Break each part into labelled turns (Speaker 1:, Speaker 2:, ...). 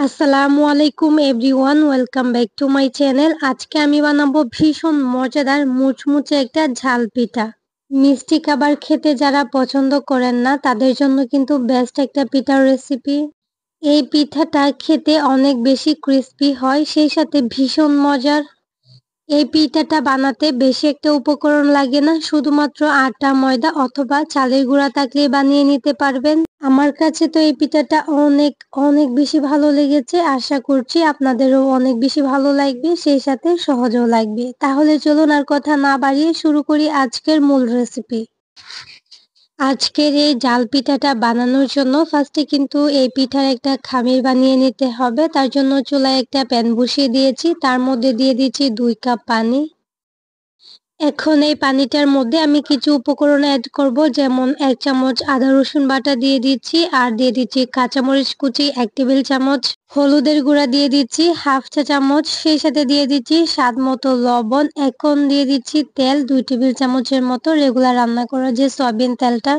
Speaker 1: আসসালামু আলাইকুম everyone, welcome back to my channel. আজকে আমি বানাবো ভীষণ মজাদার মুচমুচে একটা ঝাল পিঠা। মিষ্টি খাবার খেতে যারা পছন্দ করেন না তাদের জন্য কিন্তু বেস্ট একটা পিঠার রেসিপি। এই পিঠাটা খেতে অনেক বেশি ক্রিস্পি হয়, সেই সাথে ভীষণ মজার। এই পিঠাটা বানাতে বেশি একটা উপকরণ লাগে না, শুধুমাত্র আটা, ময়দা অথবা চালের গুঁড়া থাকলে বানিয়ে নিতে পারবেন। আমার কাছে তো এই পিঠাটা অনেক অনেক বেশি ভালো লেগেছে। আশা করছি আপনাদেরও অনেক বেশি ভালো লাগবে, সেই সাথে সহজও লাগবে। তাহলে চলুন আর কথা না বাড়িয়ে শুরু করি আজকের মূল রেসিপি। আজকের এই জাল পিঠাটা বানানোর জন্য ফার্স্টে কিন্তু এই পিঠার একটা খামির বানিয়ে নিতে হবে। তার জন্য চুলায় একটা প্যান বসিয়ে দিয়েছি, তার মধ্যে দিয়ে দিচ্ছি 2 কাপ পানি। এখন এই পানিটার মধ্যে আমি কিছু উপকরণ অ্যাড করব, যেমন 1 চামচ আদা রসুন বাটা দিয়ে দিচ্ছি, আর দিয়ে দিচ্ছি কাঁচামরিচ কুচি 1 টেবিল চামচ, হলুদের গুঁড়া দিয়ে দিচ্ছি হাফ চা চামচ, সেই সাথে দিয়ে দিচ্ছি স্বাদ মতো লবণ। এখন দিয়ে দিচ্ছি তেল 2 টেবিল চামচের মতো, রেগুলার রান্না করা যে সয়াবিন তেলটা।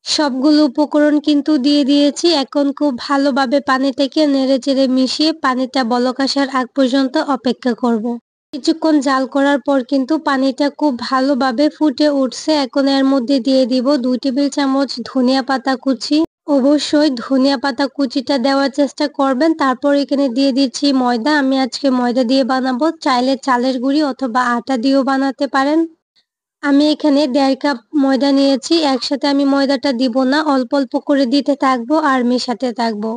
Speaker 1: সবগুলো উপকরণ কিন্তু দিয়ে দিয়েছি। এখন খুব ভালোভাবে পানিটাকে নেড়েচেড়ে মিশিয়ে পানিটা বলক আসার আগ পর্যন্ত অপেক্ষা করব। কিছুক্ষণ জাল করার পর কিন্তু পানিটা খুব ভালোভাবে ফুটে উঠছে। এখন এর মধ্যে দিয়ে দিব 2 টেবিল চামচ ধনিয়া পাতা কুচি। অবশ্যই ধনিয়া পাতা কুচিটা দেওয়ার চেষ্টা করবেন। তারপর এখানে দিয়ে দিচ্ছি ময়দা। আমি আজকে ময়দা দিয়ে বানাবো, চাইলে চালের গুঁড়ি অথবা আটা দিয়েও বানাতে পারেন। আমি এখানে 1.5 কাপ ময়দা নিয়েছি। একসাথে আমি ময়দাটা দিব না, অল্প অল্প করে দিতে থাকবো আর মেশাতে থাকবো।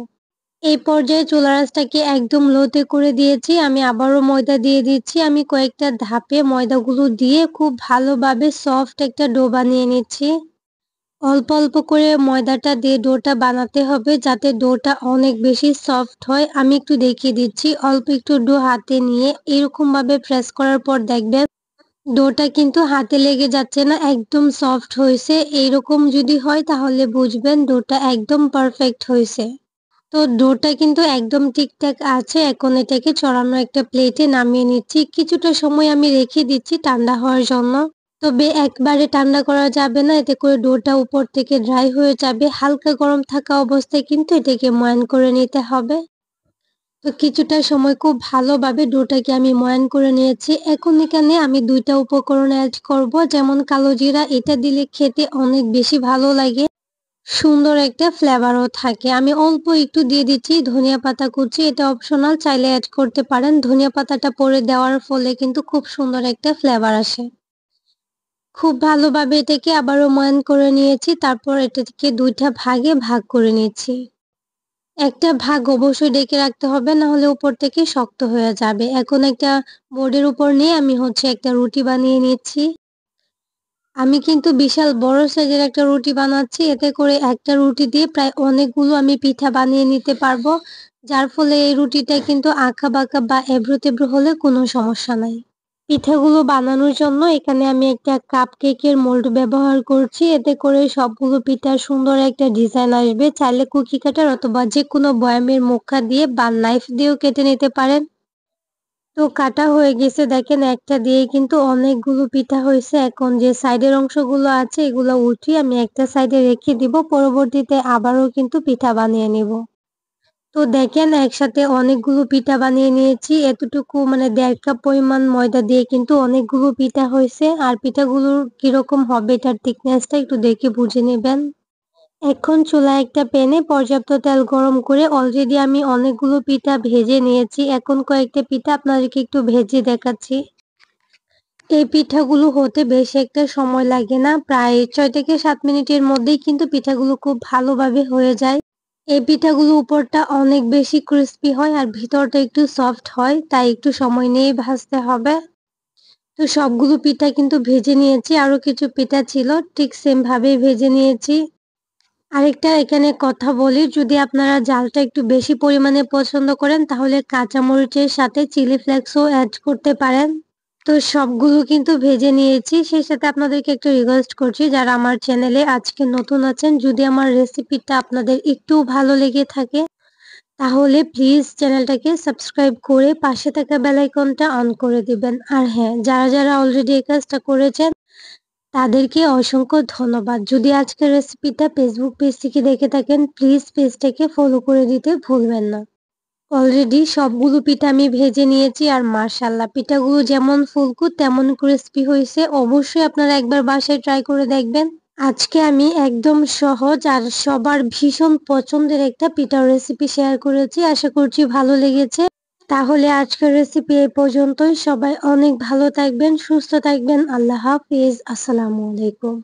Speaker 1: এই পর্যায়ে চুলার আঁচটাকে একদম লোতে করে দিয়েছি। আমি আবারও ময়দা দিয়ে দিচ্ছি। আমি কয়েকটা ধাপে ময়দাগুলো দিয়ে খুব ভালোভাবে সফট একটা ডো বানিয়ে নিচ্ছি। অল্প অল্প করে ময়দাটা দিয়ে ডোটা বানাতে হবে, যাতে ডোটা অনেক বেশি সফট হয়। আমি একটু দেখিয়ে দিচ্ছি। অল্প একটু ডো হাতে নিয়ে এরকম ভাবে প্রেস করার পর দেখবেন ডোটা কিন্তু হাতে লেগে যাচ্ছে না, একদম সফট হয়েছে। এইরকম যদি হয় তাহলে বুঝবেন ডোটা একদম পারফেক্ট হয়েছে। তো ডোটা কিন্তু একদম ঠিকঠাক আছে। এখন এটাকে ছড়ানো একটা প্লেটে নামিয়ে নিচ্ছি। কিছুটা সময় আমি রেখে দিচ্ছি ঠান্ডা হওয়ার জন্য। তবে একবারে ঠান্ডা করা যাবে না, এতে করে ডোটা উপর থেকে ড্রাই হয়ে যাবে। হালকা গরম থাকা অবস্থায় কিন্তু এটাকে ময়ান করে নিতে হবে। তো কিছুটা সময় খুব ভালোভাবে ডোটাকে আমি ময়ান করে নিয়েছি। এখন এখানে আমি 2টা উপকরণ অ্যাড করব, যেমন কালো জিরা। এটা দিলে খেতে অনেক বেশি ভালো লাগে, সুন্দর একটা ফ্লেভারও থাকে। আমি অল্প একটু দিয়ে দিচ্ছি ধনিয়া পাতা কুচি, এটা অপশনাল, চাইলে অ্যাড করতে পারেন। ধনিয়া পাতাটা পরে দেওয়ার ফলে কিন্তু খুব সুন্দর একটা ফ্লেভার আসে। খুব ভালোভাবে এটাকে আবারও ময়ান করে নিয়েছি। তারপর এটাকে 2টা ভাগে ভাগ করে নিয়েছি। একটা ভাগ অবশ্যই ডেকে রাখতে হবে, না হলে উপর থেকে শক্ত হয়ে যাবে। এখন একটা বোর্ডের উপর নিয়ে আমি একটা রুটি বানিয়ে নিচ্ছি। আমি কিন্তু বিশাল বড় সাইজের একটা রুটি বানাচ্ছি, এতে করে একটা রুটি দিয়ে প্রায় অনেকগুলো আমি পিঠা বানিয়ে নিতে পারবো। যার ফলে এই রুটিটা কিন্তু আঁকা বাঁকা বা এবড়ো তেবড়ো হলে কোনো সমস্যা নাই। পিঠাগুলো বানানোর জন্য এখানে আমি একটা কাপ কেকের মোল্ড ব্যবহার করছি, এতে করে সবগুলো পিঠার সুন্দর একটা ডিজাইন আসবে। চাইলে কুকি কাটার অথবা যে কোনো বয়ামের মুখা দিয়ে বা নাইফ দিয়েও কেটে নিতে পারেন। তো কাটা হয়ে গেছে, দেখেন একটা দিয়ে কিন্তু অনেকগুলো পিঠা হয়েছে। এখন যে সাইডের অংশগুলো আছে এগুলো উঠিয়ে আমি একটা সাইডে রেখে দিব, পরবর্তীতে আবারও কিন্তু পিঠা বানিয়ে নিব। তো দেখেন একসাথে অনেকগুলো পিঠা বানিয়ে নিয়েছি। এতটুকু মানে 1.5 কাপ পরিমাণ ময়দা দিয়ে কিন্তু অনেকগুলো পিঠা হয়েছে। আর পিঠাগুলোর কিরকম হবে এটার থিকনেসটা একটু দেখে বুঝে নেবেন। এখন চুলায় একটা প্যানে পর্যাপ্ত তেল গরম করে অলরেডি আমি অনেকগুলো পিঠা ভেজে নিয়েছি। এখন কয়েকটা পিঠা আপনাদেরকে একটু ভেজে দেখাচ্ছি। এই পিঠাগুলো হতে বেশি একটা সময় লাগে না, প্রায় 6 থেকে 7 মিনিটের মধ্যেই কিন্তু পিঠাগুলো খুব ভালোভাবে হয়ে যায়। এই পিঠাগুলো উপরটা অনেক বেশি ক্রিস্পি হয় আর ভিতরটা একটু সফট হয়, তাই একটু সময় নিয়েই ভাজতে হবে। তো সবগুলো পিঠা কিন্তু ভেজে নিয়েছি, আরো কিছু পিঠা ছিল ঠিক সেম ভাবেই ভেজে নিয়েছি। আরেকটা এখানে কথা বলি, যদি আপনারা ঝালটা একটু বেশি পরিমাণে পছন্দ করেন তাহলে কাঁচামরিচের সাথে চিলি ফ্লেক্সও অ্যাড করতে পারেন। তো সবগুলো কিন্তু ভেজে নিয়েছি। সেই সাথে আপনাদেরকে একটা রিকোয়েস্ট করছি, যারা আমার চ্যানেলে আজকে নতুন আছেন, যদি আমার রেসিপিটা আপনাদের একটু ভালো লেগে থাকে তাহলে প্লিজ চ্যানেলটাকে সাবস্ক্রাইব করে পাশে থাকা বেল আইকনটা অন করে দিবেন। আর হ্যাঁ, যারা যারা অলরেডি এই কাজটা করেছেন তাদেরকে অসংখ্য ধন্যবাদ। যদি আজকের রেসিপিটা ফেসবুক পেজ থেকে দেখে থাকেন প্লিজ পেজটাকে ফলো করে দিতে ভুলবেন না। অলরেডি সবগুলো পিঠা আমি ভেজে নিয়েছি আর মাশাআল্লাহ পিঠাগুলো যেমন ফুলকো তেমন ক্রিস্পি হয়েছে। অবশ্যই আপনারা একবার বাসায় ট্রাই করে দেখবেন। আজকে আমি একদম সহজ আর সবার ভীষণ পছন্দের একটা পিঠার রেসিপি শেয়ার করেছি। আশা করছি ভালো লেগেছে। তাহলে আজকের রেসিপি এই পর্যন্তই। সবাই অনেক ভালো থাকবেন, সুস্থ থাকবেন। আল্লাহ হাফিজ। আসসালামু আলাইকুম।